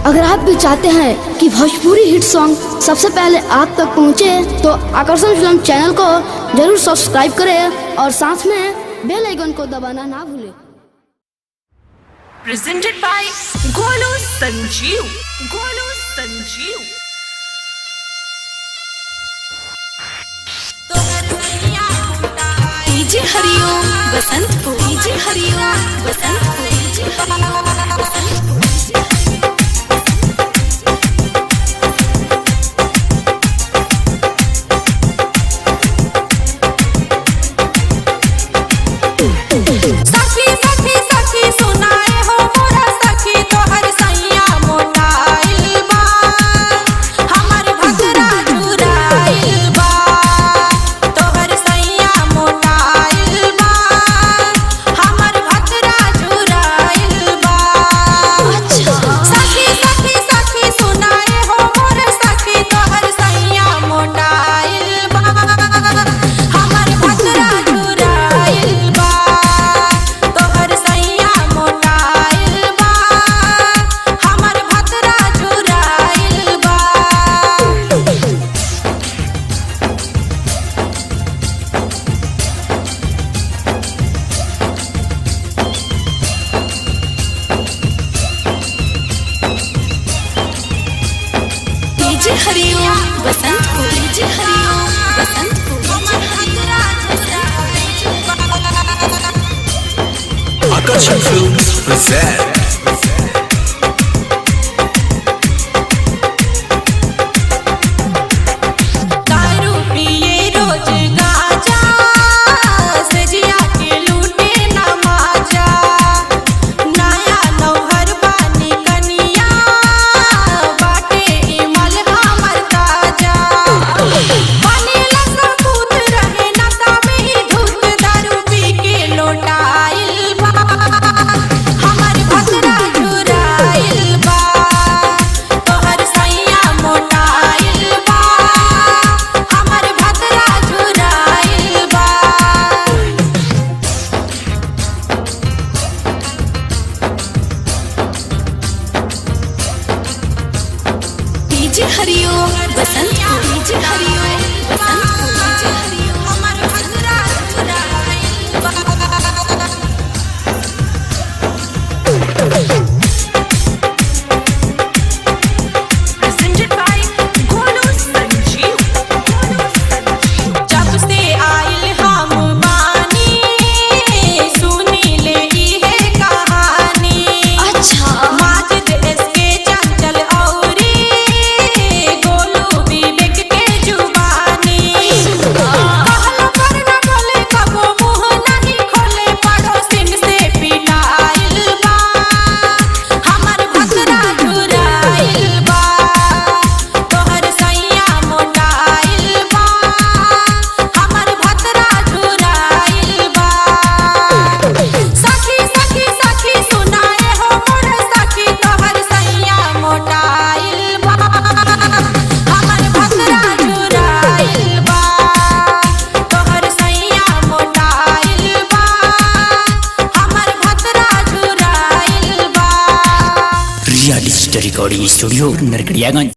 अगर आप भी चाहते हैं कि भोजपुरी हिट सॉन्ग सबसे पहले आप तक पहुंचे, तो आकर्षण फिल्म चैनल को जरूर सब्सक्राइब करें और साथ में बेल आइकन को दबाना ना भूलें। Presented by Golu Sanjeev. Golu Sanjeev. DJ Hariom Basantpur, DJ Hariom Basantpur, DJ Hariom Basantpur. DJ Hariom Basantpur, DJ Hariom Basantpur, DJ Hariom. Akarshan films present DJ Hariom Basantpur, DJ Hariom Basantpur, DJ Hariom. हमारे भद्रा Presented by Golu Sanjeev. जब से आइल हम बानी सुनी ले ही है कहानी। अच्छा माजिद इसके चंचल औरी गोलू विवेक के जुबानी। कहला पर न बोले कबो मुँह नहीं खोले, पड़ोसिन से पिटाइल बा हमर भद्रा झुराइल बा। तोहर सैया मोटाइल बा हमर भद्रा झुराइल बा। सखी सखी सखी सुनाए हो मोर सखी, तोहर सैया मोटाइल बा हमर भद्रा झुराइल बा। तोहर सैया मोटाइल बा हमर भद्रा झुराइल बा। रिया डिजिटल रिकॉर्डिंग स्टूडियो नरकड़ियागंज।